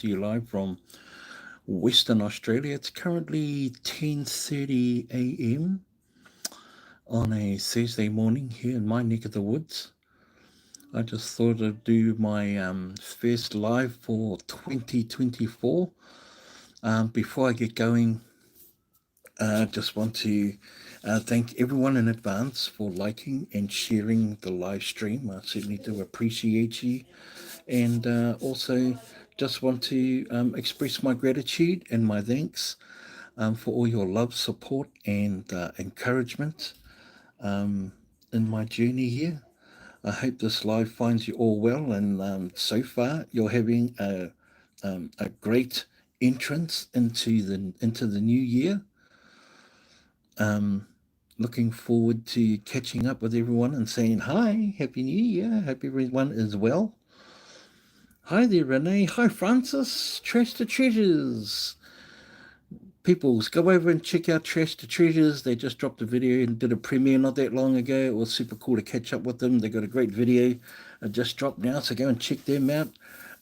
to you live from Western Australia. It's currently 10:30 a.m. on a Thursday morning here in my neck of the woods. I just thought I'd do my first live for 2024. Before I get going, I just want to thank everyone in advance for liking and sharing the live stream. I certainly do appreciate you. And also just want to express my gratitude and my thanks for all your love, support, and encouragement in my journey here. I hope this live finds you all well, and so far you're having a great entrance into the new year. Um, Looking forward to catching up with everyone and saying hi, happy New Year, hope everyone is well. Hi there, Renee. Hi, Francis. Trash to Treasures. Peoples, go over and check out Trash to Treasures. They just dropped a video and did a premiere not that long ago. It was super cool to catch up with them. They got a great video just dropped now, so go and check them out.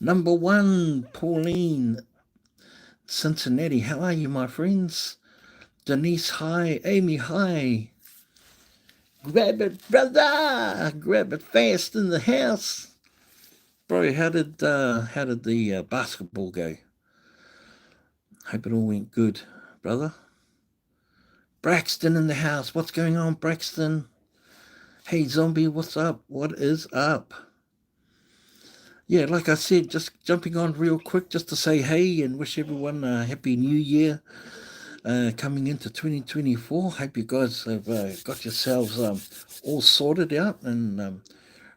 Number one, Pauline, Cincinnati. How are you, my friends? Denise, hi. Amy, hi. Grab it, brother. Grab it fast in the house. Bro, how did the basketball go? Hope it all went good, brother. Braxton in the house. What's going on, Braxton? Hey, zombie, what's up? What is up? Yeah, like I said, just jumping on real quick just to say hey and wish everyone a happy new year coming into 2024. Hope you guys have got yourselves all sorted out and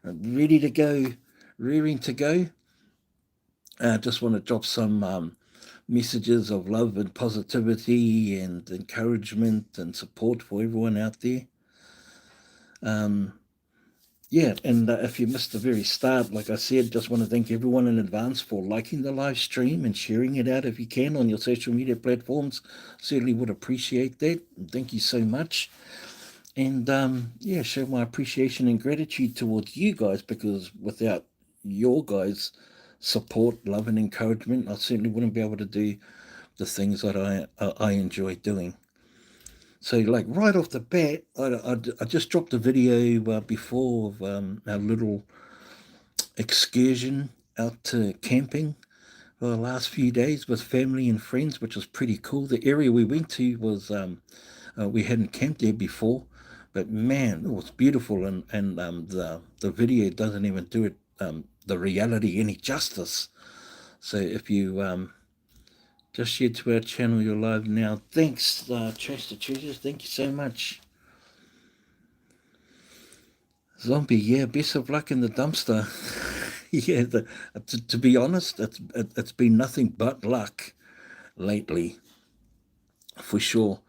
ready to go, rearing to go. Just want to drop some messages of love and positivity and encouragement and support for everyone out there. Um, yeah, and if you missed the very start, like I said, just want to thank everyone in advance for liking the live stream and sharing it out if you can on your social media platforms. Certainly would appreciate that. Thank you so much. And yeah, show my appreciation and gratitude towards you guys because without your guys' support, love, and encouragement, I certainly wouldn't be able to do the things that I enjoy doing. So, like right off the bat, I just dropped a video before of our little excursion out to camping for the last few days with family and friends, which was pretty cool. The area we went to was we hadn't camped there before, but man, it was beautiful, and the video doesn't even do it the reality any justice. So if you just shared to our channel, you're live now. Thanks, Trash the Treasures. Thank you so much. Zombie, yeah, best of luck in the dumpster. Yeah, to be honest, it's been nothing but luck lately, for sure.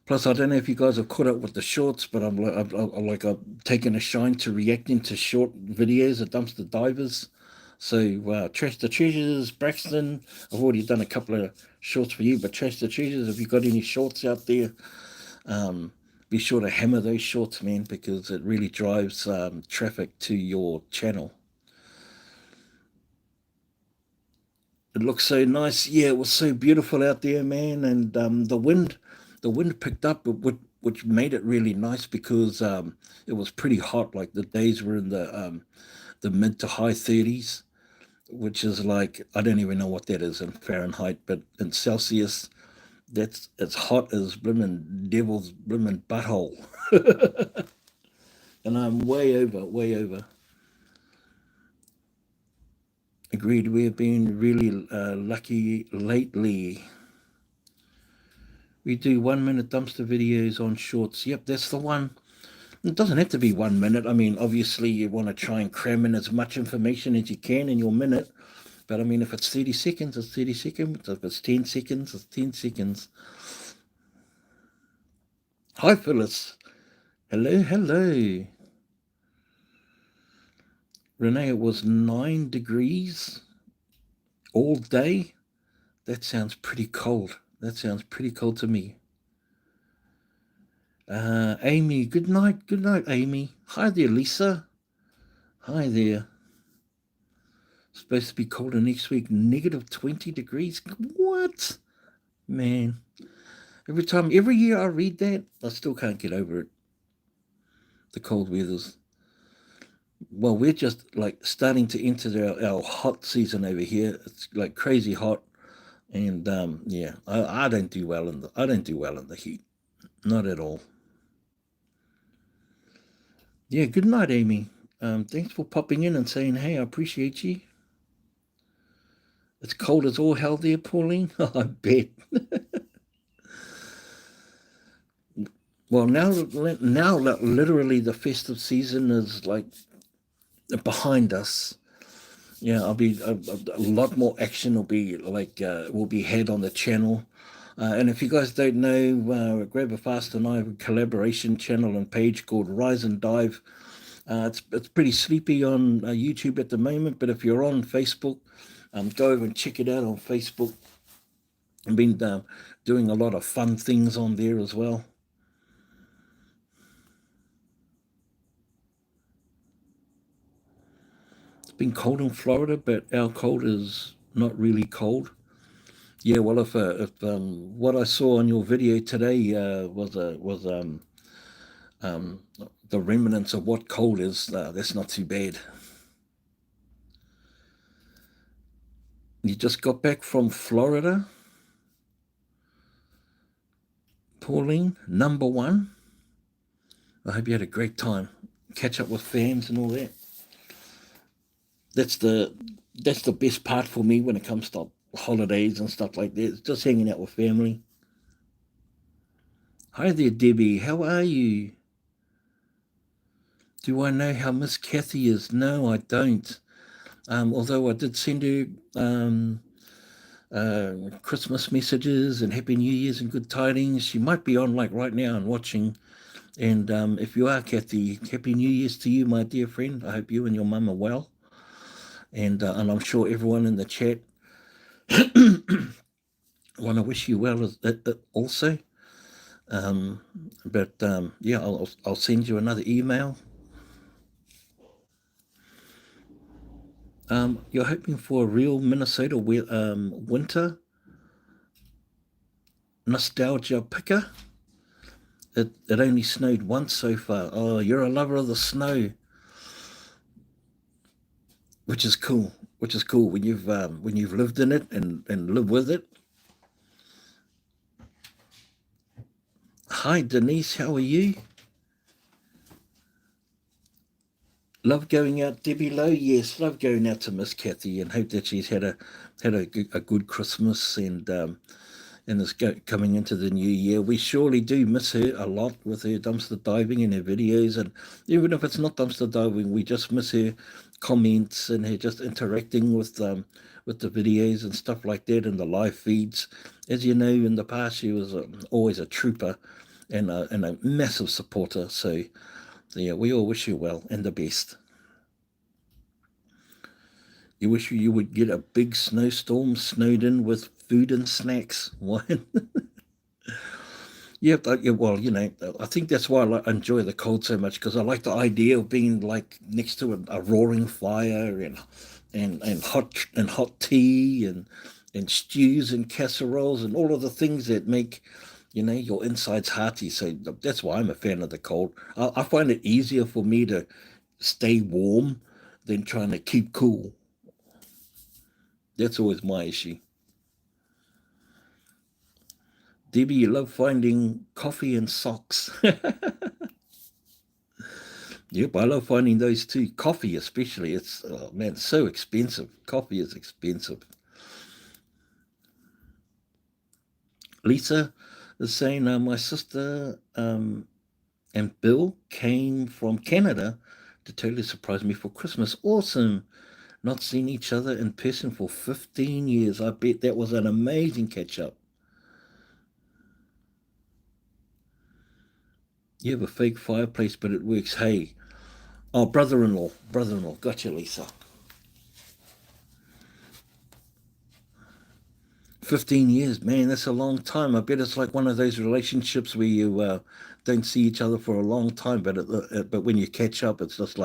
Plus, I don't know if you guys have caught up with the shorts, but I'm taking a shine to reacting to short videos of dumpster divers. So, Trash the Treasures, Braxton, I've already done a couple of shorts for you, but Trash the Treasures, if you've got any shorts out there, um, be sure to hammer those shorts, man, because it really drives traffic to your channel. It looks so nice. Yeah, it was so beautiful out there, man, and the wind picked up, which made it really nice because it was pretty hot. Like the days were in the mid to high 30s, which is like I don't even know what that is in Fahrenheit, but in Celsius, that's as hot as blimmin' devil's blimmin' butthole. And I'm way over, way over. Agreed. We have been really lucky lately. We do 1 minute dumpster videos on shorts. Yep, that's the one. It doesn't have to be 1 minute. I mean, obviously, you want to try and cram in as much information as you can in your minute. But I mean, if it's 30 seconds, it's 30 seconds. If it's 10 seconds, it's 10 seconds. Hi, Phyllis. Hello, hello. Renee, it was 9 degrees all day. That sounds pretty cold. That sounds pretty cold to me. Amy, good night. Good night, Amy. Hi there, Lisa. Hi there. Supposed to be colder next week, negative 20 degrees. What? Man, every year I read that, I still can't get over it. The cold weather's. Well, we're just like starting to enter our hot season over here. It's like crazy hot. And yeah, I don't do well in the heat. Not at all. Yeah, good night, Amy. Thanks for popping in and saying, hey, I appreciate you. It's cold as all hell there, Pauline. I bet. Well, now literally the festive season is like behind us. Yeah, I'll be a lot more action will be had on the channel. And if you guys don't know, Grab a Fast and I have a collaboration channel and page called Rise and Dive. It's pretty sleepy on YouTube at the moment, but if you're on Facebook, go over and check it out on Facebook. I've been doing a lot of fun things on there as well. It's been cold in Florida, but our cold is not really cold. Yeah, well, if what I saw on your video today um, the remnants of what cold is, that's not too bad. You just got back from Florida, Pauline, number one. I hope you had a great time. Catch up with fans and all that. That's the that's the best part for me when it comes to holidays and stuff like that. It's just hanging out with family. Hi there, Debbie. How are you? Do I know how Miss Kathy is? No, I don't. Although I did send her Christmas messages and Happy New Year's and good tidings. She might be on like right now and watching. And if you are, Kathy, Happy New Year's to you, my dear friend. I hope you and your mum are well. And I'm sure everyone in the chat want to wish you well also. Um, but yeah, I'll send you another email. You're hoping for a real Minnesota winter nostalgia picker. It only snowed once so far. Oh, you're a lover of the snow, which is cool. Which is cool when you've lived in it and live with it. Hi Denise, how are you? Love going out, Debbie Lowe. Yes, love going out to Miss Kathy, and hope that she's had a good Christmas and is coming into the new year. We surely do miss her a lot with her dumpster diving and her videos, and even if it's not dumpster diving, we just miss her comments and her just interacting with the videos and stuff like that and the live feeds. As you know, in the past, she was always a trooper and a massive supporter. So yeah, we all wish you well and the best. You wish you would get a big snowstorm snowed in with food and snacks. What? Yeah, yeah, well, I think that's why I enjoy the cold so much because I like the idea of being like next to a roaring fire and hot tea and stews and casseroles and all of the things that make your insides hearty. So that's why I'm a fan of the cold. I find it easier for me to stay warm than trying to keep cool. That's always my issue. Debbie, you love finding coffee and socks. Yep, I love finding those too. Coffee, especially. It's, oh man, so expensive. Coffee is expensive. Lisa is saying, my sister and Bill came from Canada to totally surprise me for Christmas. Awesome. Not seen each other in person for 15 years. I bet that was an amazing catch up. You have a fake fireplace, but it works. Hey, oh, brother-in-law, brother-in-law. Gotcha, Lisa. 15 years, man, that's a long time. I bet it's like one of those relationships where you don't see each other for a long time, but when you catch up, it's just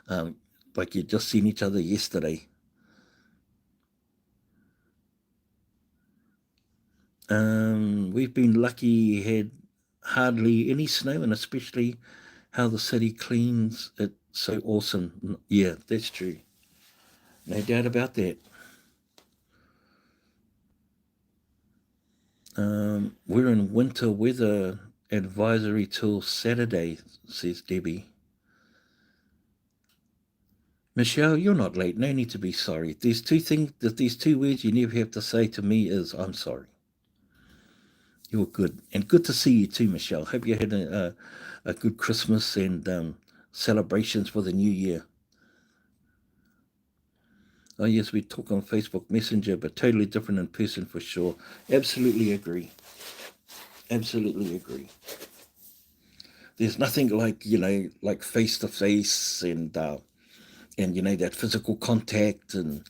um, like you just seen each other yesterday. We've been lucky, had hardly any snow, and especially how the city cleans it so awesome. Yeah, that's true. No doubt about that. We're in winter weather advisory till Saturday, says Debbie. Michelle, you're not late. No need to be sorry. There's two things that these two words you never have to say to me is I'm sorry. You're good. And good to see you too, Michelle. Hope you had a good Christmas and celebrations for the new year. Oh, yes, we talk on Facebook Messenger, but totally different in person for sure. Absolutely agree. Absolutely agree. There's nothing like, like face to face and, that physical contact and,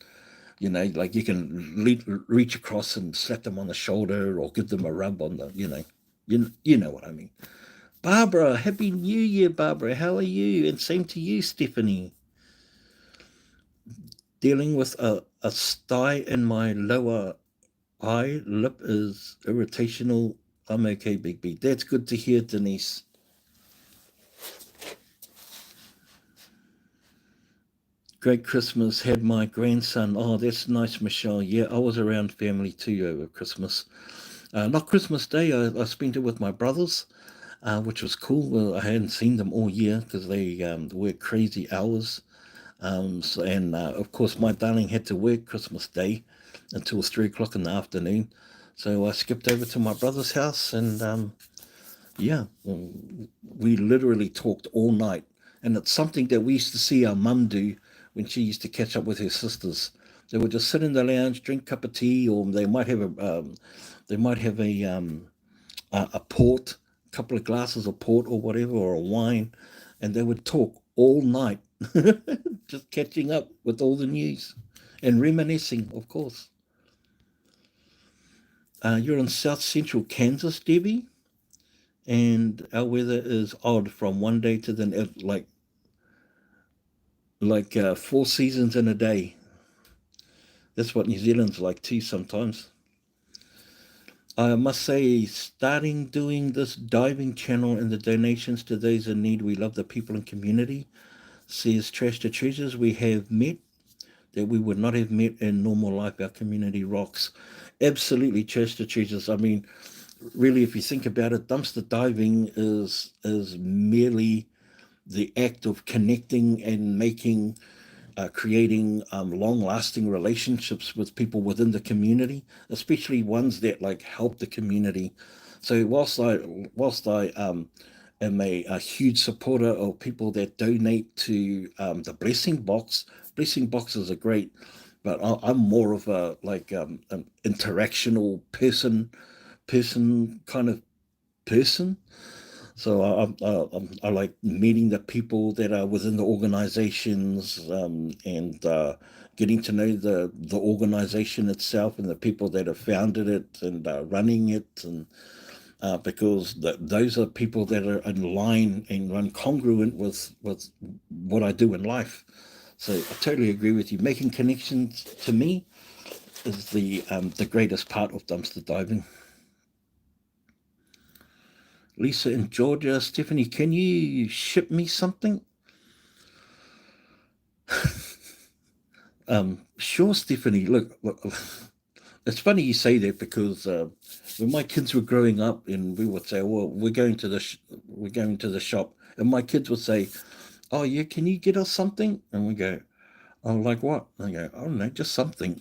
like you can reach across and slap them on the shoulder or give them a rub on you know what I mean. Barbara, Happy New Year, Barbara. How are you? And same to you, Stephanie. Dealing with a sty in my lower eye lip is irritational. I'm okay, Big B. That's good to hear, Denise. Great Christmas. Had my grandson. Oh, that's nice, Michelle. Yeah, I was around family too over Christmas. Not Christmas Day. I spent it with my brothers, which was cool. Well, I hadn't seen them all year because they work crazy hours. And of course, my darling had to work Christmas Day until 3 o'clock in the afternoon. So I skipped over to my brother's house and yeah, we literally talked all night. And it's something that we used to see our mum do when she used to catch up with her sisters. They would just sit in the lounge, drink a cup of tea, or they might have a port, a couple of glasses of port or whatever, or a wine, and they would talk all night, just catching up with all the news and reminiscing, of course. You're in South Central Kansas, Debbie, and our weather is odd from one day to the like 4 seasons in a day. That's what New Zealand's like too sometimes. I must say, starting doing this diving channel and the donations to those in need, we love the people and community. Says Trash to Treasures, we have met that we would not have met in normal life. Our community rocks. Absolutely, Trash to Treasures. I mean, really, if you think about it, dumpster diving is merely the act of connecting and creating long-lasting relationships with people within the community, especially ones that like help the community. So whilst I am a huge supporter of people that donate to the Blessing Box. Blessing boxes are great, but I'm more of a like an interactional person kind of person. So I like meeting the people that are within the organizations and getting to know the organization itself and the people that have founded it and running it, and because those are people that are in line and run congruent with what I do in life. So I totally agree with you. Making connections to me is the greatest part of dumpster diving. Lisa in Georgia, Stephanie, can you ship me something? Sure, Stephanie. Look, it's funny you say that because when my kids were growing up, and we would say, "Well, we're going to the shop," and my kids would say, "Oh, yeah, can you get us something?" And we go, "Oh, like what?" And they go, "Oh, no, just something."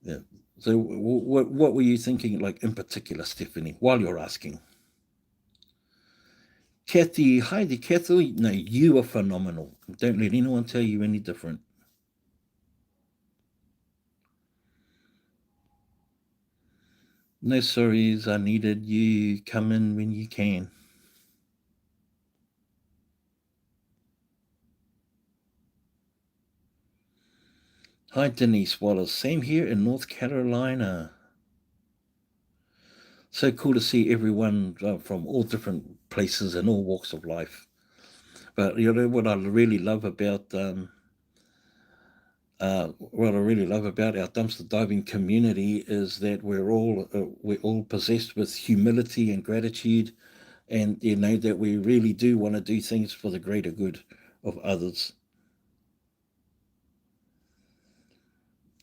Yeah. So, what were you thinking, like in particular, Stephanie? While you're asking, Kathy, hi there, Kathy. No, you are phenomenal. Don't let anyone tell you any different. No sorries are needed. You come in when you can. Hi, Denise Wallace. Same here in North Carolina. So cool to see everyone from all different places and all walks of life. But you know what I really love about What I really love about our dumpster diving community is that we're all possessed with humility and gratitude, and that we really do want to do things for the greater good of others.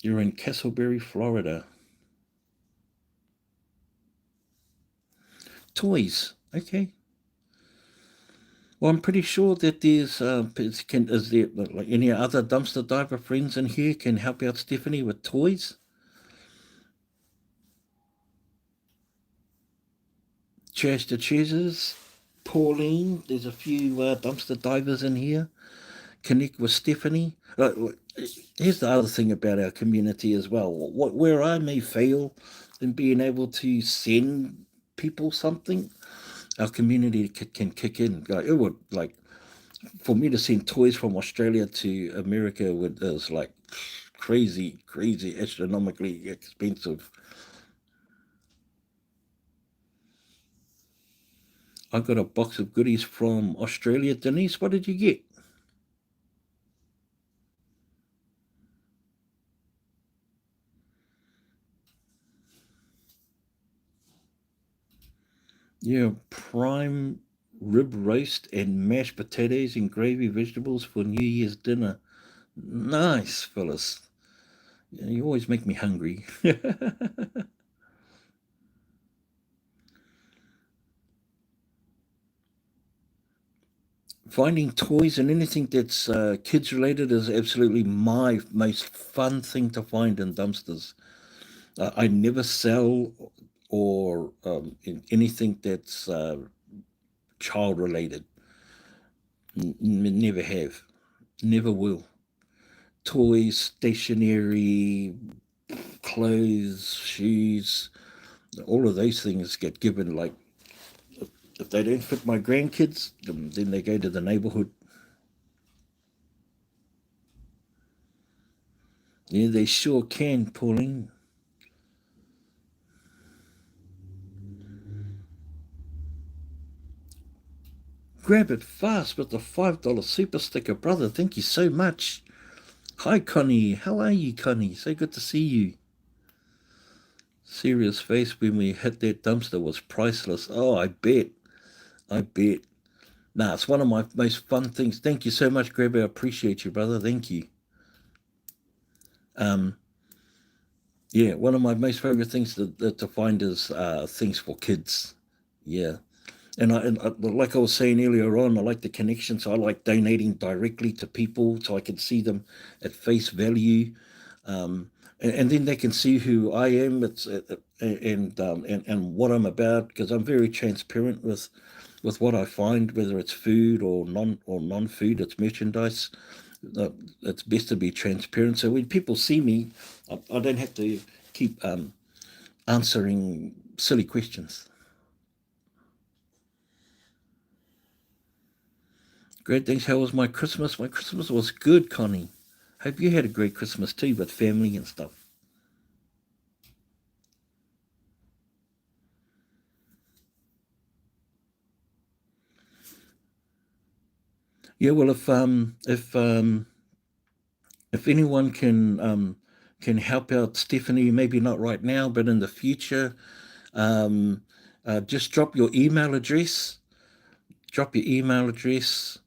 You're in Castleberry, Florida. Toys, okay. Well, I'm pretty sure that is there like any other dumpster diver friends in here can help out Stephanie with toys? Cheers to Cheeses, Pauline. There's a few dumpster divers in here. Connect with Stephanie. Here's the other thing about our community as well. Where I may fail in being able to send people something, our community can kick in. It would like for me to send toys from Australia to America is like crazy, crazy, astronomically expensive. I got a box of goodies from Australia. Denise, what did you get? Yeah, prime rib roast and mashed potatoes and gravy vegetables for New Year's dinner. Nice, Phyllis. Yeah, you always make me hungry. Finding toys and anything that's kids related is absolutely my most fun thing to find in dumpsters. I never sell or anything that's child related. Never have, never will. Toys, stationery, clothes, shoes, all of those things get given. Like if they don't fit my grandkids, then they go to the neighborhood. Yeah, they sure can, Pauline. Grab it fast with the $5 super sticker, brother. Thank you so much. Hi, Connie. How are you, Connie? So good to see you. Serious face when we hit that dumpster was priceless. Oh, I bet. I bet. Nah, it's one of my most fun things. Thank you so much, Grab. I appreciate you, brother. Thank you. Um, yeah, one of my most favorite things to find is things for kids. Yeah. Like I was saying earlier on, I like the connection. So I like donating directly to people so I can see them at face value. And then they can see who I am. And what I'm about because I'm very transparent with what I find, whether it's food or non food, it's merchandise. Uh, it's best to be transparent. So when people see me, I don't have to keep answering silly questions. Great, thanks. How was my Christmas? My Christmas was good, Connie. Hope you had a great Christmas too with family and stuff. Yeah, well, if anyone can help out Stephanie, maybe not right now, but in the future, um, just drop your email address. Drop your email address,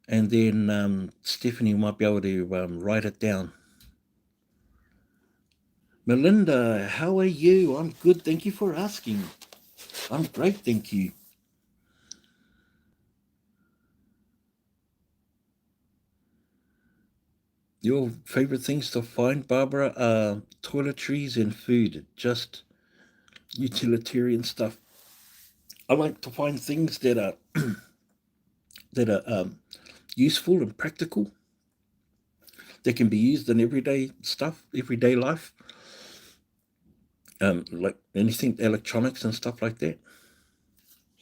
and then Stephanie might be able to write it down. Melinda, how are you? I'm good. Thank you for asking. I'm great. Thank you. Your favorite things to find, Barbara, are toiletries and food, just utilitarian stuff. I like to find things that are useful and practical that can be used in everyday stuff, everyday life, like anything, electronics and stuff like that.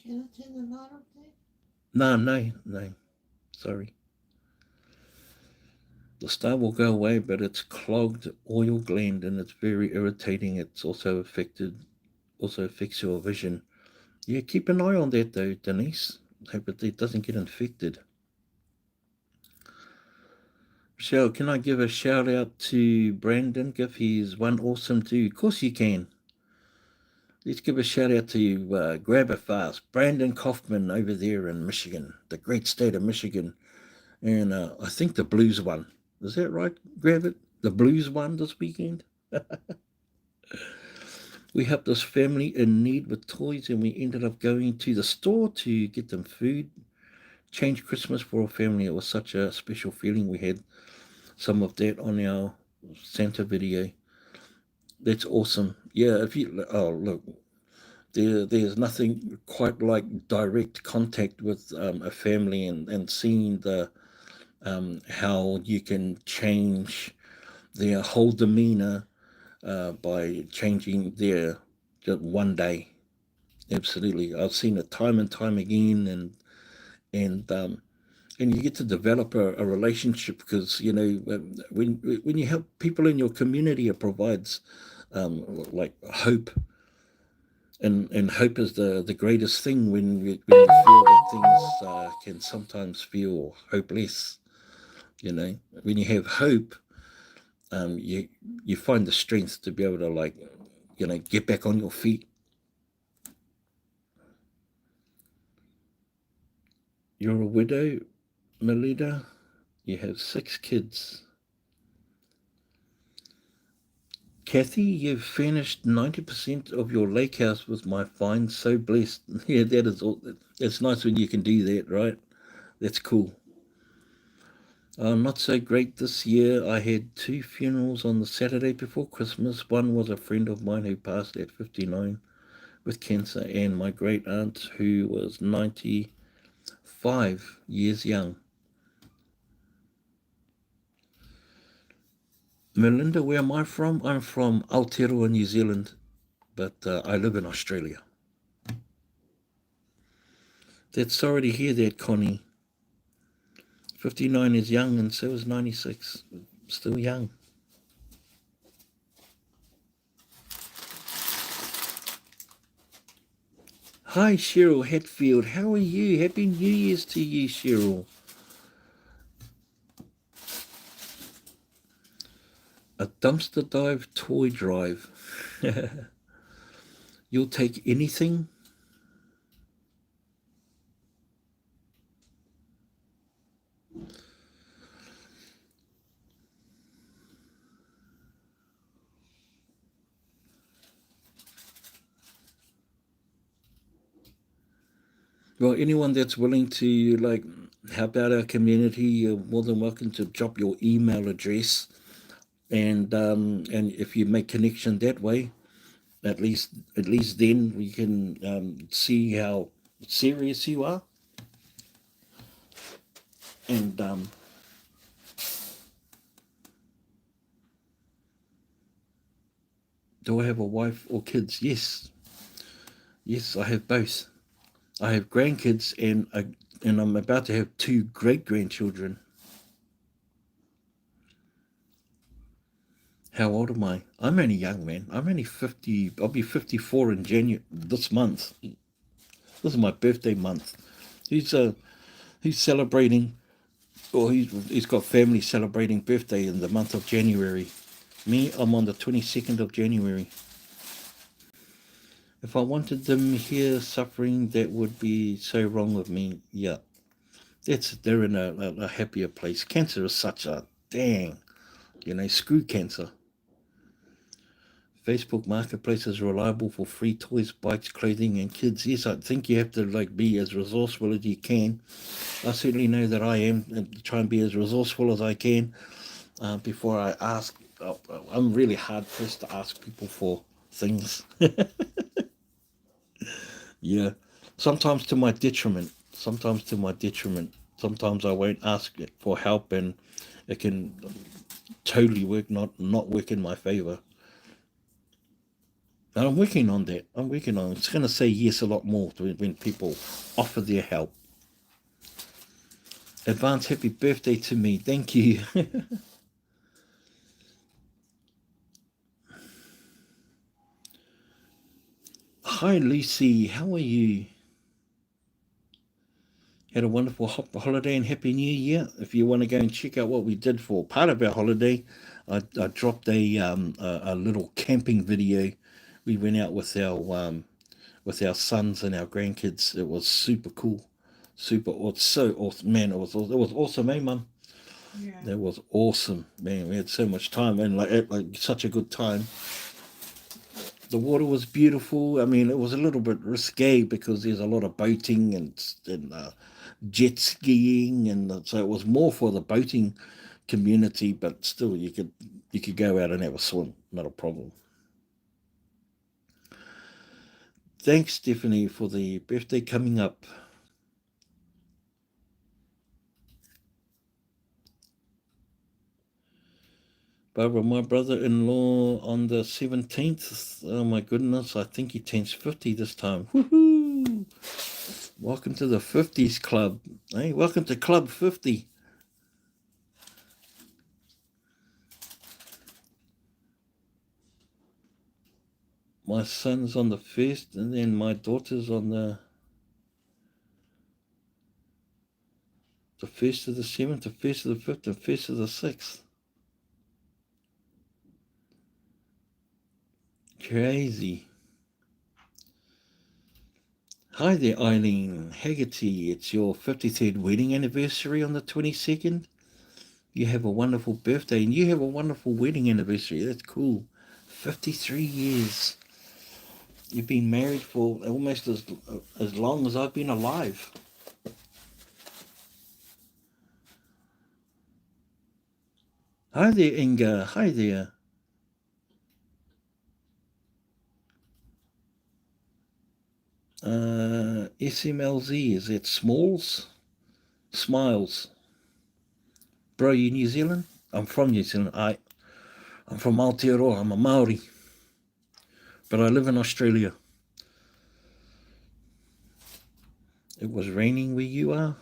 Can I turn the light up there? No, no, no. Sorry. The star will go away, but it's clogged oil gland and it's very irritating. It's also affects your vision. Yeah, keep an eye on that though, Denise. Hope it doesn't get infected. Michelle, can I give a shout out to Brandon? Give his one awesome too. Of course you can. Let's give a shout out to Grab It Fast, Brandon Kaufman over there in Michigan, the great state of Michigan. And I think the Blues won. Is that right, Grab It? The Blues won this weekend. We helped this family in need with toys, and we ended up going to the store to get them food. Change Christmas for a family. It was such a special feeling. We had some of that on our Santa video. That's awesome. Yeah, if you look, there's nothing quite like direct contact with a family and seeing the how you can change their whole demeanor by changing their just one day. Absolutely, I've seen it time and time again, and and you get to develop a relationship because you know when you help people in your community, it provides like hope, and hope is the greatest thing when you feel that things can sometimes feel hopeless. You know, when you have hope, you you find the strength to be able to like get back on your feet. You're a widow, Melida. You have 6 kids. Kathy, you've finished 90% of your lake house with my find. So blessed. Yeah, that is all. It's nice when you can do that, right? That's cool. Not so great this year. I had 2 funerals on the Saturday before Christmas. One was a friend of mine who passed at 59 with cancer, and my great aunt who was 95 years young. Melinda, where am I from? I'm from Aotearoa, New Zealand, but I live in Australia. That's sorry to hear that, Connie. 59 is young, and so is 96. Still young. Hi, Cheryl Hatfield. How are you? Happy New Year's to you, Cheryl. A dumpster dive toy drive. You'll take anything? Well, anyone that's willing to like help out our community, you're more than welcome to drop your email address, and if you make connection that way, at least then we can see how serious you are. And do I have a wife or kids? Yes, yes, I have both. I have grandkids, and I'm about to have 2 great grandchildren. How old am I? I'm only young, man. I'm only 50. I'll be 54 in January this month. This is my birthday month. He's he's celebrating, or he's got family celebrating birthday in the month of January. Me, I'm on the 22nd of January. If I wanted them here suffering, that would be so wrong of me. Yeah, they're in a happier place. Cancer is such a dang, screw cancer. Facebook Marketplace is reliable for free toys, bikes, clothing, and kids. Yes, I think you have to like be as resourceful as you can. I certainly know that I am, and try and be as resourceful as I can before I ask. I'm really hard pressed to ask people for things. Yeah, sometimes to my detriment. Sometimes to my detriment. Sometimes I won't ask it for help, and it can totally work not work in my favor. And I'm working on that. I'm working on it. It's going to say yes a lot more when people offer their help. Advance happy birthday to me. Thank you. Hi, Lucy. How are you? Had a wonderful holiday and Happy New Year. If you want to go and check out what we did for part of our holiday, I dropped a little camping video. We went out with our sons and our grandkids. It was super cool, super. It was so awesome, man. It was awesome, eh, Mum? Yeah. That was awesome, man. We had so much time and like such a good time. The water was beautiful. I mean, it was a little bit risque because there's a lot of boating and jet skiing, and so it was more for the boating community. But still, you could go out and have a swim, not a problem. Thanks, Stephanie, for the birthday coming up. Barbara, my brother-in-law on the 17th. Oh my goodness, I think he turns 50 this time. Woohoo! Welcome to the 50s club. Hey, welcome to Club 50. My son's on the first, and then my daughter's on the first of the seventh, the first of the fifth, the first of the sixth. Crazy. Hi there, Eileen Haggerty. It's your 53rd wedding anniversary on the 22nd. You have a wonderful birthday, and you have a wonderful wedding anniversary. That's cool. 53 years. You've been married for almost as long as I've been alive. Hi there, Inga. Hi there. SMLZ, is it Smalls? Smiles. Bro, you New Zealand? I'm from New Zealand. I'm from Aotearoa. I'm a Maori. But I live in Australia. It was raining where you are?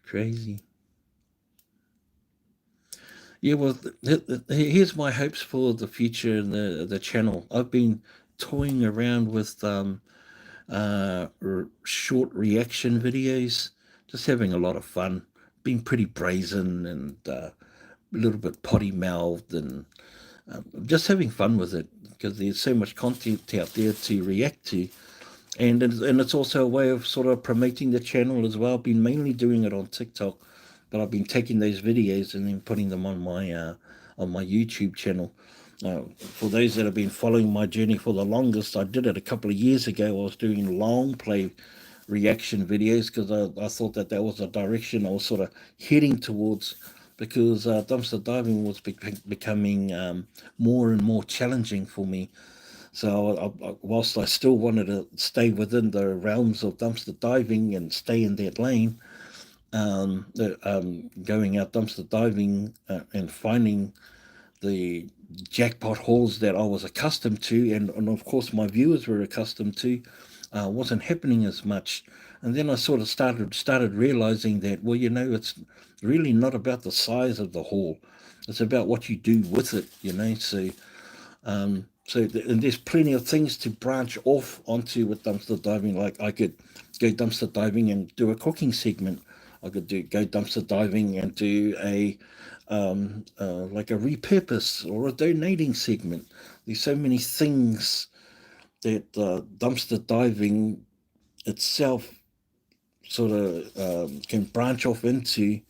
Crazy. Yeah, well, here's my hopes for the future and the channel. I've been toying around with short reaction videos, just having a lot of fun, being pretty brazen and a little bit potty mouthed and just having fun with it because there's so much content out there to react to. And it's also a way of sort of promoting the channel as well. I've been mainly doing it on TikTok, but I've been taking those videos and then putting them on my YouTube channel. For those that have been following my journey for the longest, I did it a couple of years ago. I was doing long play reaction videos because I thought that was the direction I was sort of heading towards because dumpster diving was becoming more and more challenging for me. So whilst I still wanted to stay within the realms of dumpster diving and stay in that lane, going out dumpster diving and finding the jackpot hauls that I was accustomed to, and of course my viewers were accustomed to, wasn't happening as much. And then I sort of started realizing that, well, it's really not about the size of the haul; it's about what you do with it. And there's plenty of things to branch off onto with dumpster diving. Like I could go dumpster diving and do a cooking segment. I could go dumpster diving and do a like a repurpose or a donating segment. There's so many things that dumpster diving itself sort of can branch off into.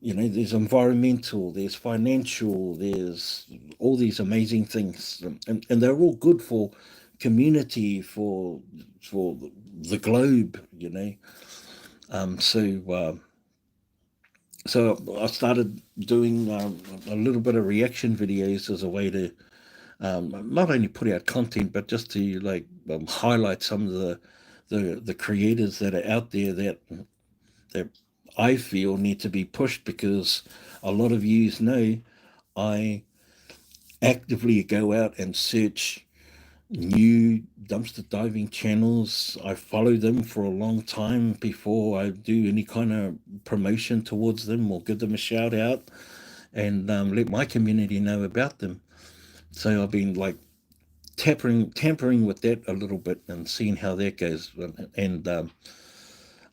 There's environmental, there's financial, there's all these amazing things, and they're all good for community, for the globe. Um, so uh, so I started doing a little bit of reaction videos as a way to not only put out content, but just to like highlight some of the creators that are out there that I feel need to be pushed because a lot of yous know I actively go out and search new dumpster diving channels. I follow them for a long time before I do any kind of promotion towards them or give them a shout out and let my community know about them. So I've been like tampering with that a little bit and seeing how that goes. And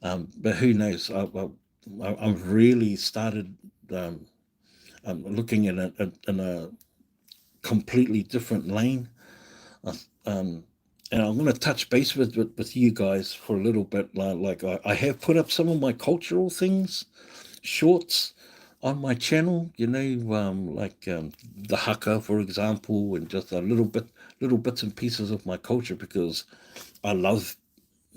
But who knows? I've really started looking in a completely different lane. Uh, um, and I'm going to touch base with you guys for a little bit. Like I have put up some of my cultural things, shorts on my channel. The haka, for example, and just little bits and pieces of my culture because I love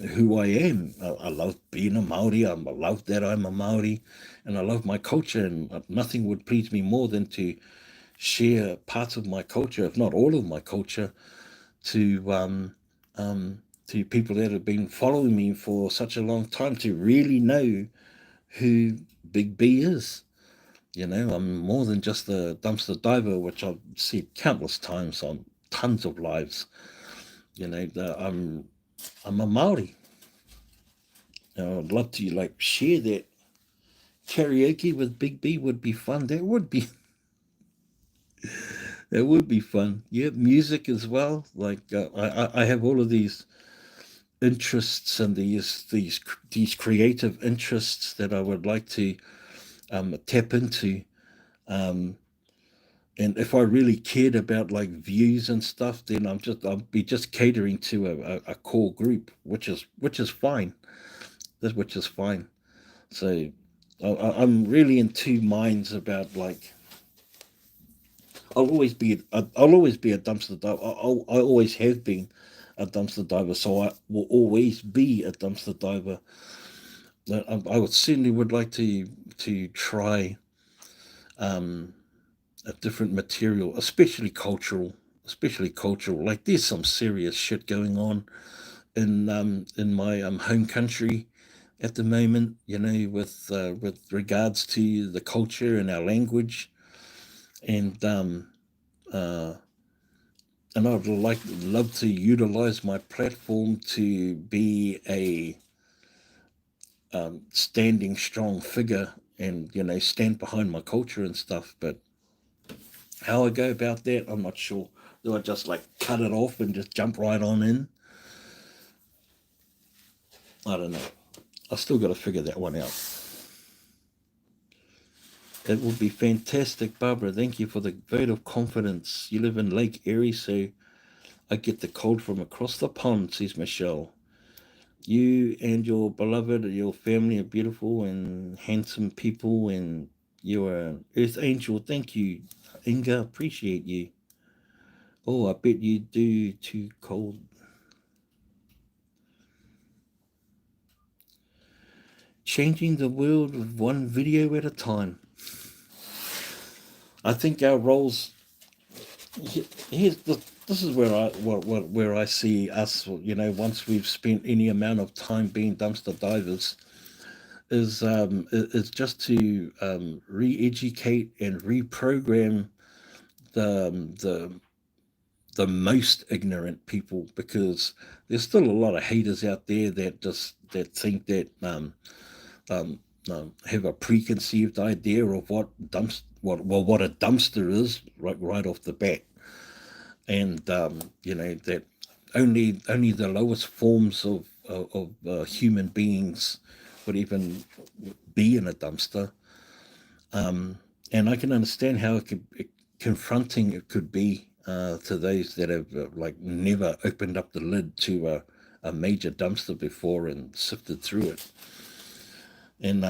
who I am. I love being a Maori. I love that I'm a Maori, and I love my culture. And nothing would please me more than to share parts of my culture, if not all of my culture, to to people that have been following me for such a long time to really know who Big B is. I'm more than just a dumpster diver, which I've said countless times on tons of lives. I'm a Maori. I'd love to like share that. Karaoke with Big B would be fun. That would be fun. Yeah, music as well. Like I have all of these interests and these creative interests that I would like to tap into. Um, and if I really cared about like views and stuff, then I'll be just catering to a core group, which is fine. That's which is fine. So I'm really in two minds about like I'll always be a dumpster diver. I always have been a dumpster diver, so I will always be a dumpster diver. I would certainly would like to try um, a different material, especially cultural. Like there's some serious shit going on in my home country at the moment. With regards to the culture and our language, and uh, and I'd love to utilize my platform to be a standing strong figure and stand behind my culture and stuff. But how I go about that, I'm not sure. Do I just like cut it off and just jump right on in? I don't know. I still got to figure that one out. It would be fantastic, Barbara. Thank you for the vote of confidence. You live in Lake Erie, so I get the cold from across the pond, says Michelle. You and your beloved, your family are beautiful and handsome people, and you're an earth angel. Thank you, Inga. Appreciate you. Oh, I bet you do too cold. Changing the world with one video at a time. I think our roles. Here's this is where where I see us. Once we've spent any amount of time being dumpster divers, is just to re-educate and reprogram the the most ignorant people, because there's still a lot of haters out there that think that um, have a preconceived idea of what a dumpster is right off the bat, and that only the lowest forms of human beings would even be in a dumpster. And I can understand how confronting it could be to those that have like never opened up the lid to a major dumpster before and sifted through it. And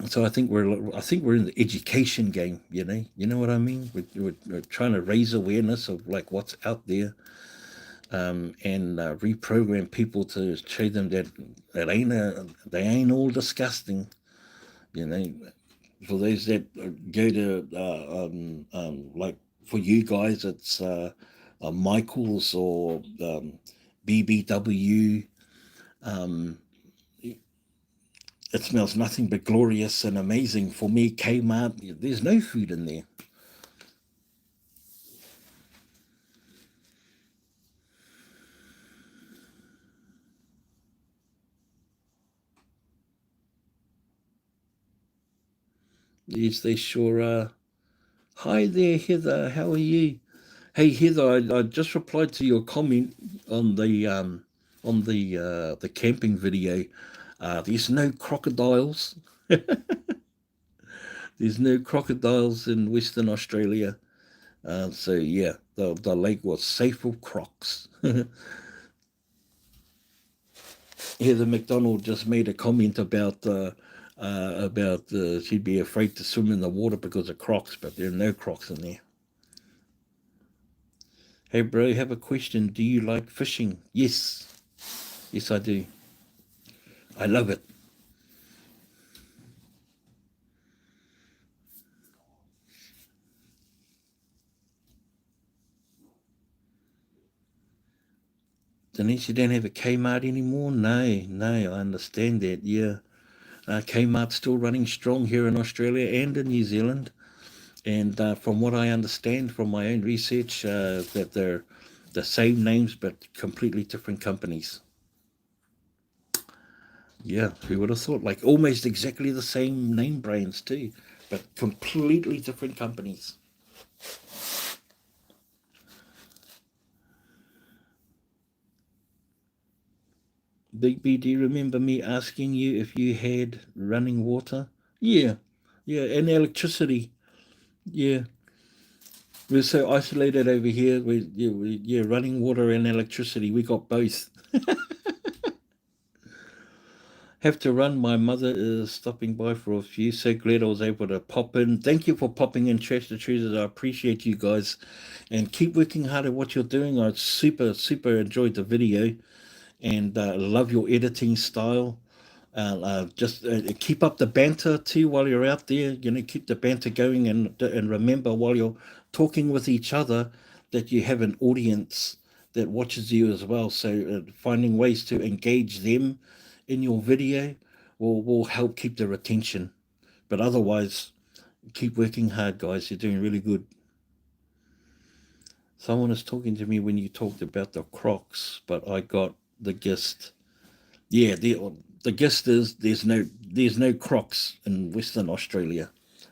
so I think we're in the education game. You know what I mean. We're trying to raise awareness of like what's out there, and reprogram people to show them that they ain't all disgusting. You know, for those that go to like for you guys, it's Michaels or BBW. Um, it smells nothing but glorious and amazing. For me, Kmart, there's no food in there. Yes, they sure are. Hi there, Heather. How are you? Hey, Heather, I just replied to your comment on on the camping video. There's no crocodiles. There's no crocodiles in Western Australia. So yeah, the lake was safe of crocs. Heather McDonald just made a comment about she'd be afraid to swim in the water because of crocs, but there are no crocs in there. Hey bro, have a question. Do you like fishing? Yes, yes I do. I love it. Denise, you don't have a Kmart anymore? No, no, I understand that. Yeah, Kmart's still running strong here in Australia and in New Zealand. And from what I understand from my own research, that they're the same names but completely different companies. Yeah, who would have thought? Like almost exactly the same name brands too, but completely different companies. Big B, do you remember me asking you if you had running water? Yeah, yeah, and electricity. Yeah, we're so isolated over here. Yeah, running water and electricity. We got both. Have to run. My mother is stopping by for a few. So glad I was able to pop in. Thank you for popping in, Trash the Treasures. I appreciate you guys. And keep working hard at what you're doing. I super enjoyed the video and love your editing style. Just keep up the banter too while you're out there. You know, keep the banter going and remember while you're talking with each other that you have an audience that watches you as well. So finding ways to engage them in your video will help keep their attention. But otherwise, keep working hard, guys. You're doing really good. Someone was talking to me when you talked about the Crocs, but I got the gist. Yeah, the gist is there's no crocs in Western Australia.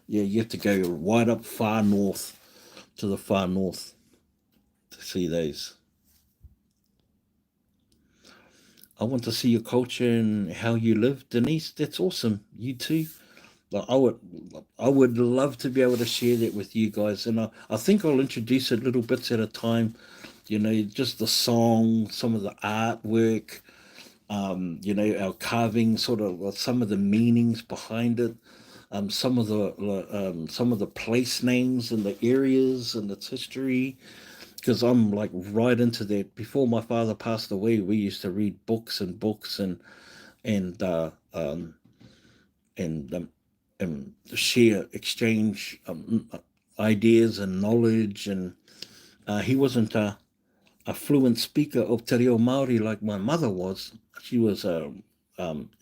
Yeah, you have to go right up far north to the far north to see those. I want to see your culture and how you live, Denise. That's awesome. You too. Like, I would love to be able to share that with you guys, and I think I'll introduce it little bits at a time. You know, just the song, some of the artwork, our carving, sort of some of the meanings behind it, some of the place names and the areas and its history. Because I'm like right into that. Before my father passed away, we used to read books and books and uh, um, and share, exchange ideas and knowledge. And he wasn't a fluent speaker of Te Reo Māori like my mother was. She was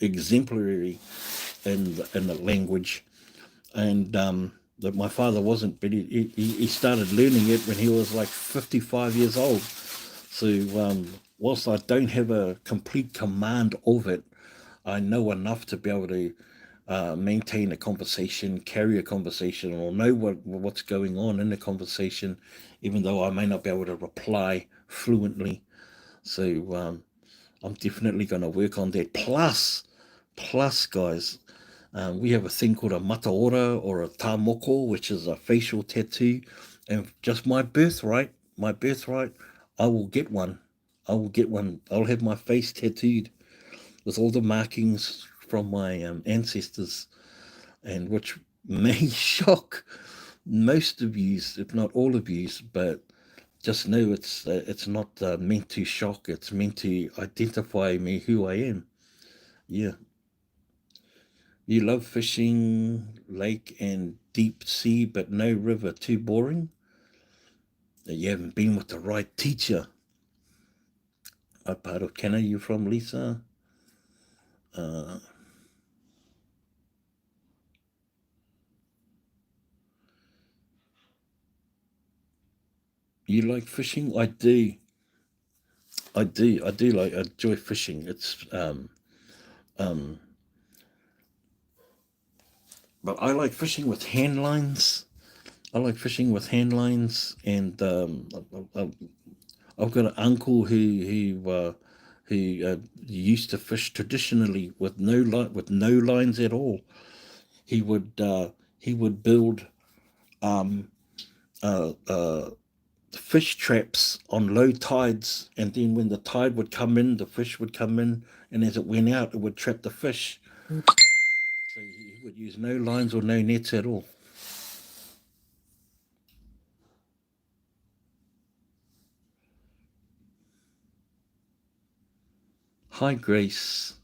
exemplary in the language, and that my father wasn't. But he started learning it when he was like 55 years old. So whilst I don't have a complete command of it, I know enough to be able to maintain a conversation, carry a conversation, or know what's going on in the conversation, even though I may not be able to reply fluently. So I'm definitely going to work on that. Plus, guys, we have a thing called a mataora or a tamoko, which is a facial tattoo, and just my birthright, I will get one. I will get one. I'll have my face tattooed with all the markings from my ancestors, and which may shock most of you, if not all of you, but just know it's not meant to shock. It's meant to identify me who I am. Yeah, you love fishing, lake and deep sea, but no river. Too boring. You haven't been with the right teacher. What part of Canada you from, Lisa? Uh, you like fishing? I do. I do like. I enjoy fishing. Um, but I like fishing with hand lines. I like fishing with hand lines, and I've got an uncle who used to fish traditionally with no lines at all. He would he would build um, uh, uh, fish traps on low tides, and then when the tide would come in, the fish would come in, and as it went out, it would trap the fish. So he would use no lines or no nets at all. Hi, Grace.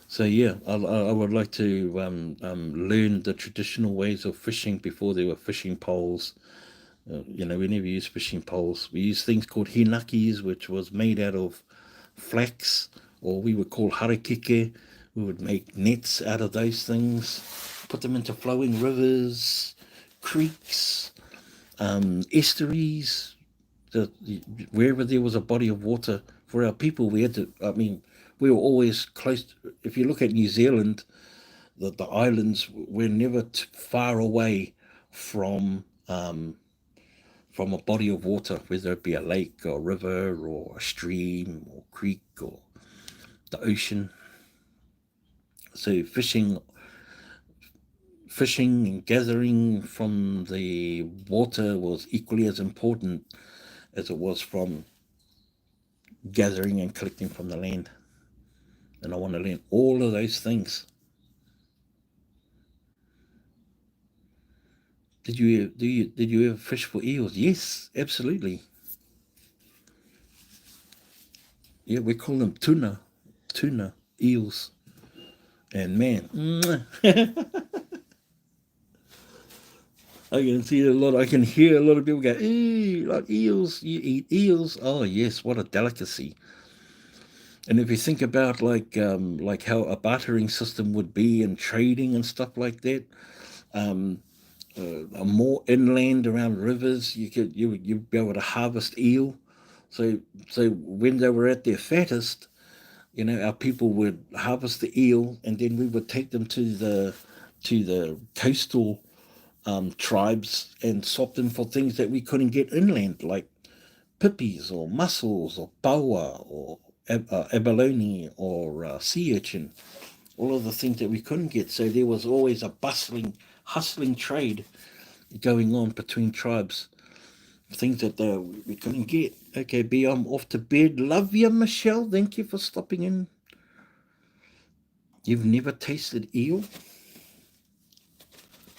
So yeah, I would like to learn the traditional ways of fishing before there were fishing poles. We never used fishing poles. We used things called hinakis, which was made out of flax, or we would call harakeke. We would make nets out of those things, put them into flowing rivers, creeks, estuaries, the, wherever there was a body of water for our people. We had to, I mean, we were always close. If you look at New Zealand, the islands were never far away from a body of water, whether it be a lake or a river or a stream or creek or the ocean. So fishing and gathering from the water was equally as important as it was from gathering and collecting from the land. And I want to learn all of those things. Did you ever fish for eels? Yes, absolutely. Yeah, we call them tuna eels. And man, I can see a lot. I can hear a lot of people go, "Eee, like eels, you eat eels." Oh yes, what a delicacy! And if you think about like how a bartering system would be in trading and stuff like that, um, more inland around rivers, you'd be able to harvest eel. So so when they were at their fattest, our people would harvest the eel, and then we would take them to the coastal tribes and swap them for things that we couldn't get inland, like pippies or mussels or boa or abalone or sea urchin, all of the things that we couldn't get. So there was always a hustling trade going on between tribes, things that we couldn't get. Okay, B, I'm off to bed. Love you, Michelle. Thank you for stopping in. You've never tasted eel?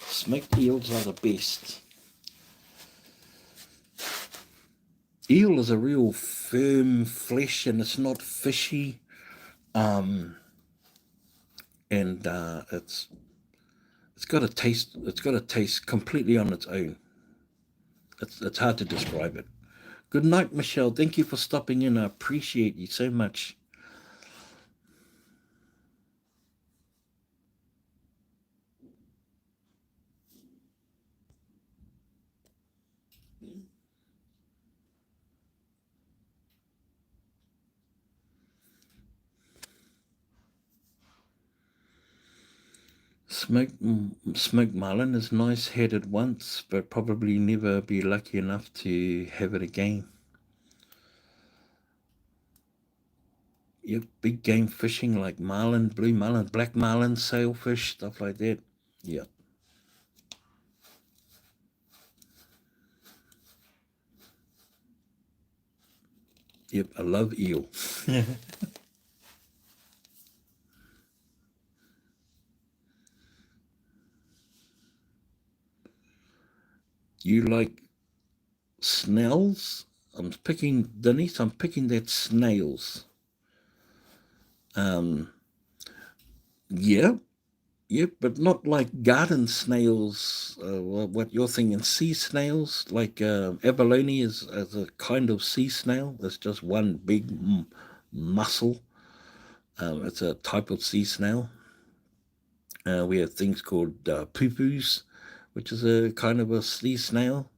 Smoked eels are the best. Eel is a real firm flesh and it's not fishy. Um, and it's got a taste completely on its own. It's hard to describe it. Good night, Michelle. Thank you for stopping in. I appreciate you so much. Smoked marlin is nice. Had it once, but probably never be lucky enough to have it again. Yep, big game fishing like marlin, blue marlin, black marlin, sailfish, stuff like that. Yep, yep, I love eel. You like snails? Denise, I'm picking that snails. Um, yeah, yeah, but not like garden snails. What you're thinking, sea snails? Like abalone is a kind of sea snail. It's just one big mussel. It's a type of sea snail. We have things called poo-poos, which is a kind of a sea snail.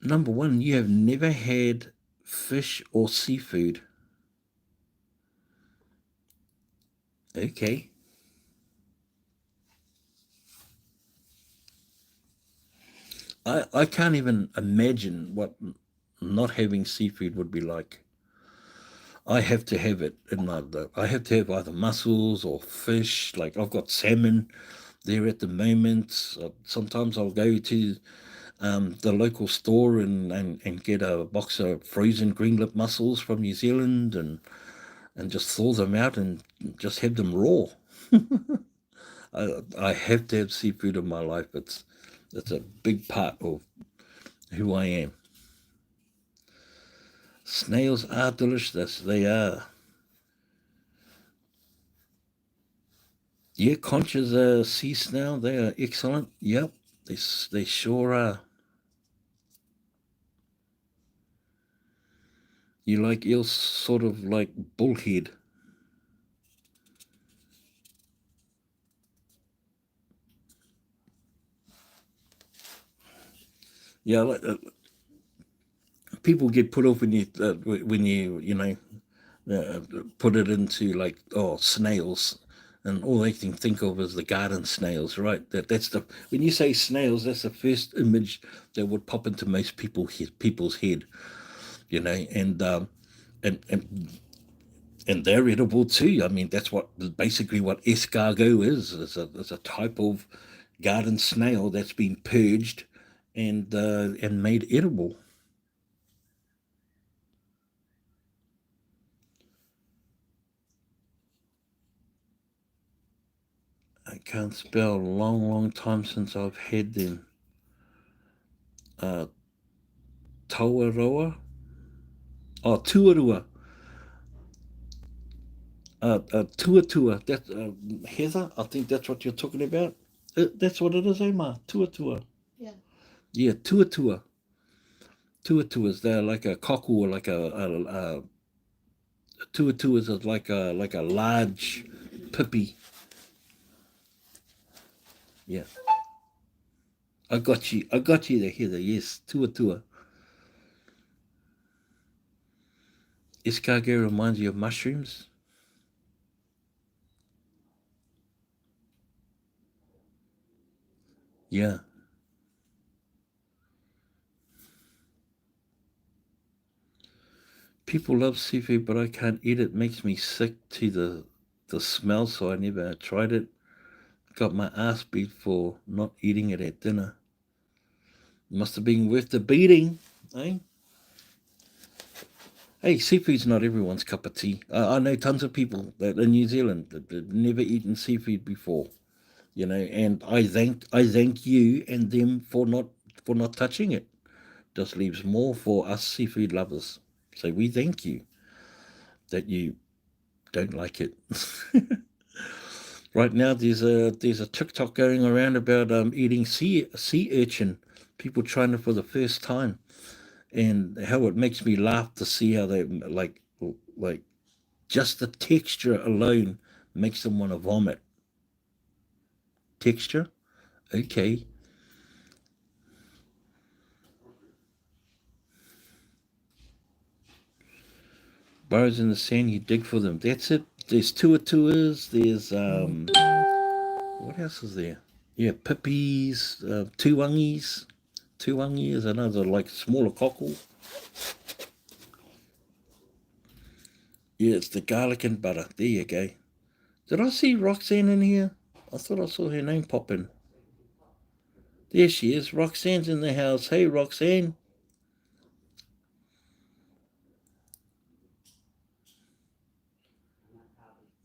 Number one, you have never had fish or seafood. Okay. I can't even imagine what not having seafood would be like. I have to have it in my. I have to have either mussels or fish. Like I've got salmon there at the moment. Sometimes I'll go to the local store and get a box of frozen green lip mussels from New Zealand and just thaw them out and just have them raw. I have to have seafood in my life. It's a big part of who I am. Snails are delicious. They are. Yeah, Conch's a sea snail. They are excellent. Yep, they sure are. You like eels, sort of like bullhead. Yeah, people get put off when you know uh, put it into like snails, and all they can think of is the garden snails, right? That's the when you say snails, that's the first image that would pop into most people's head, you know, and and they're edible too. I mean, that's what basically what escargot is. It's a type of garden snail that's been purged and made edible. I can't spell. Long, long time since I've had them. Uh, Toaroa? Oh, Tuarua. Tuatua. That's Heather. I think that's what you're talking about. That's what it is, eh, Ma? Tuatua. Yeah. Yeah, Tuatua. Tuatuas. They're like a cockle or like a Tuatuas is like a large pippy. Yeah. I got you. I got you there, Heather. Yes, Tuatua. Escargot reminds you of mushrooms. Yeah. People love seafood, but I can't eat it. Makes me sick to the smell, so I never tried it. Got my ass beat for not eating it at dinner. Must have been worth the beating, eh? Hey, seafood's not everyone's cup of tea. I know tons of people that in New Zealand that never eaten seafood before, you know, and I thank you and them for not touching it. Just leaves more for us seafood lovers. So we thank you that you don't like it. Right now, there's a TikTok going around about eating sea urchin. People trying it for the first time, and how it makes me laugh to see how they like just the texture alone makes them want to vomit. Texture, okay. Burrows in the sand, you dig for them. That's it. There's tuatuas. There's what else is there? Yeah, pippies, tuangis. Tuangi is another like smaller cockle. Yeah, it's the garlic and butter. There you go. Did I see Roxanne in here? I thought I saw her name pop in. There she is. Roxanne's in the house. Hey, Roxanne.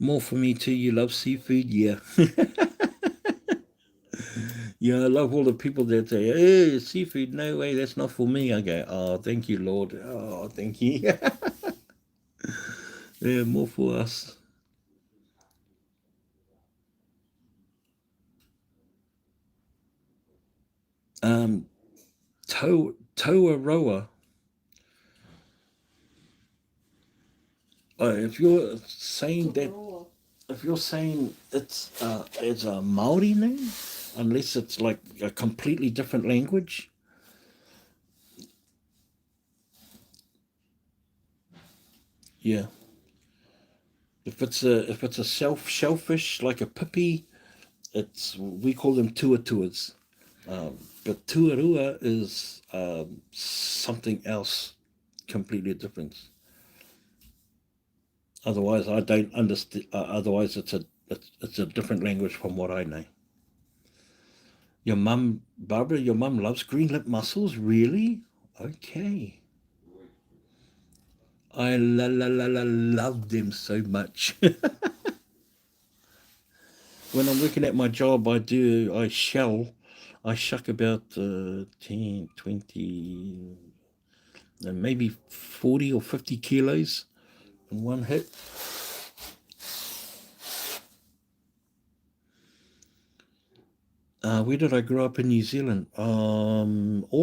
More for me too. You love seafood? Yeah. Yeah, I love all the people that say, hey, seafood, no way, that's not for me. I go, oh, thank you, Lord. Oh, thank you. Yeah, more for us. Um, Toa. If you're saying that, if you're saying it's a Maori name, unless it's like a completely different language, yeah. If it's a shellfish like a pipi, we call them tuatuas. But tuarua is something else completely different. Otherwise, I don't understand. Otherwise, it's a different language from what I know. Your mum, Barbara, your mum loves green lip mussels, really? Okay. I love them so much. When I'm working at my job, I shuck about 10, 20, maybe 40 or 50 kilos in one hit. Where did I grow up in New Zealand? All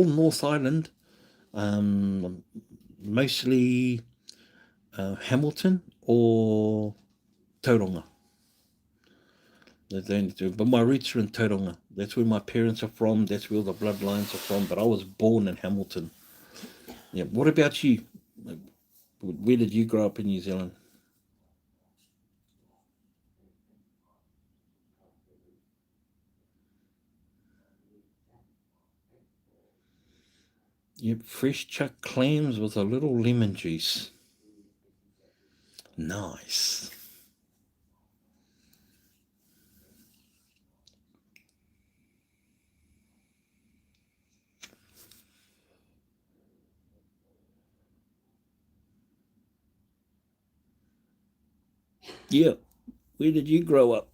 North Island, um, mostly Hamilton or Tauranga. That's the only two. But my roots are in Tauranga. That's where my parents are from. That's where the bloodlines are from. But I was born in Hamilton. Yeah. What about you? Where did you grow up in New Zealand? Yep, fresh chuck clams with a little lemon juice. Nice. Yeah. Where did you grow up?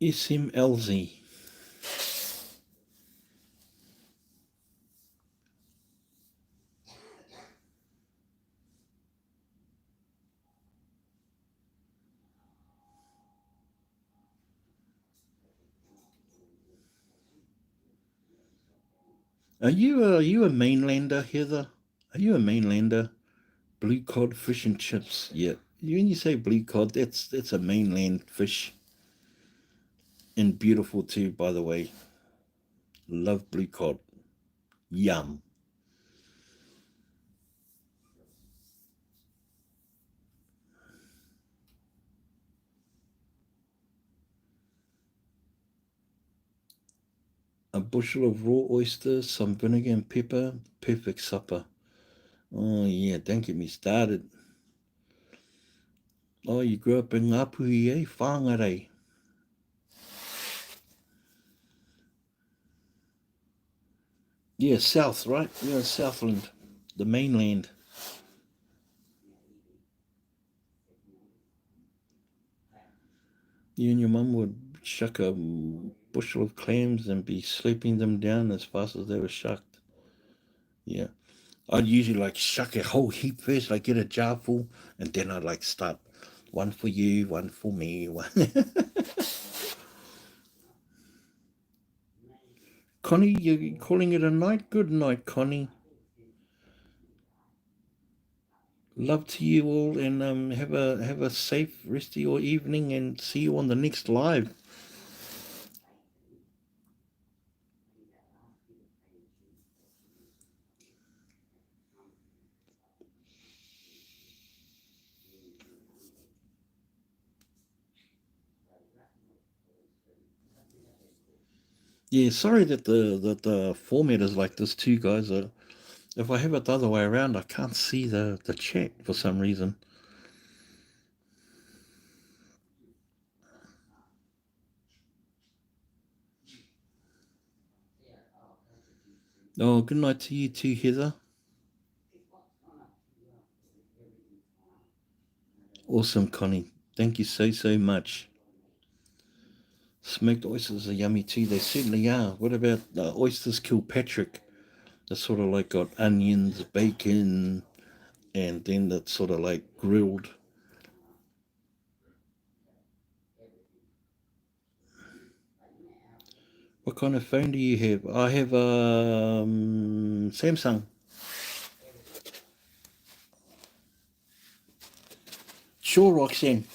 SMLZ. Are you a mainlander, Heather? Are you a mainlander? Blue cod fish and chips. Yeah. When you say blue cod, that's a mainland fish and beautiful too, by the way. Love blue cod. Yum. A bushel of raw oysters, some vinegar and pepper, perfect supper. Oh yeah, don't get me started. Oh, you grew up in Ngāpuhi, eh? Whāngarei. Yeah, south, right? Yeah, Southland, the mainland. You and your mum would shuck a bushel of clams and be sleeping them down as fast as they were shucked. Yeah. I'd usually like shuck a whole heap first, like get a jar full, and then I'd like start one for you, one for me, one. Connie, you calling it a night? Good night, Connie. Love to you all, and have a safe rest of your evening, and see you on the next live. Yeah, sorry that the format is like this too, guys. If I have it the other way around, I can't see the chat for some reason. Oh, good night to you too, Heather. Awesome, Connie. Thank you so much. Smoked oysters are yummy too. They certainly are. What about oysters Kilpatrick? They're sort of like got onions, bacon, and then that's sort of like grilled. What kind of phone do you have? I have Samsung. Sure, Roxanne.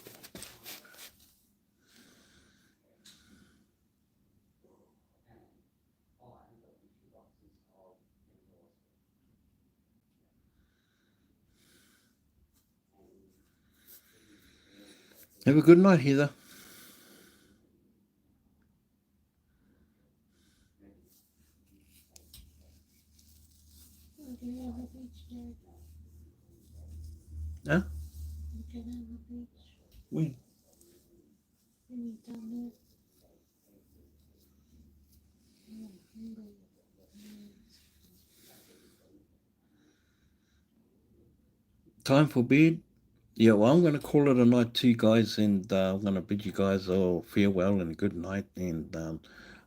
Have a good night, Heather. Huh? When? Time for bed? Yeah, well, I'm going to call it a night too, guys, and I'm going to bid you guys all farewell and good night, and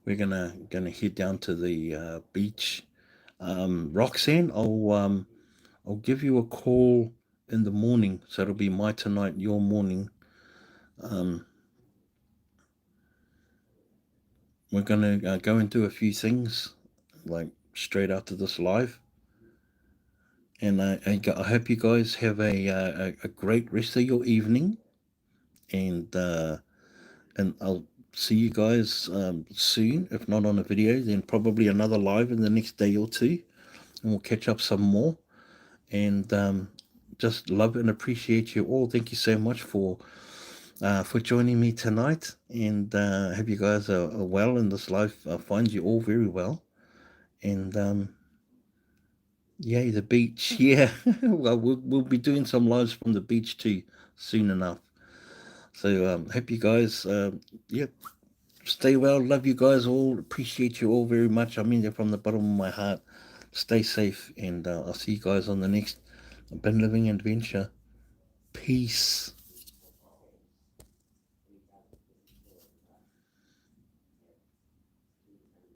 we're gonna head down to the beach. Roxanne, I'll give you a call in the morning, so it'll be my tonight, your morning. Um, we're gonna go and do a few things, like straight after this live, and I hope you guys have a great rest of your evening, and I'll see you guys soon. If not on a video, then probably another live in the next day or two, and we'll catch up some more. And just love and appreciate you all. Thank you so much for joining me tonight, and hope you guys are well in this life. Finds you all very well, and yay, the beach. Yeah, well, we'll be doing some lives from the beach too soon enough. So hope you guys, yeah, stay well. Love you guys all. Appreciate you all very much. I mean it from the bottom of my heart. Stay safe, and I'll see you guys on the next Been Living Adventure. Peace.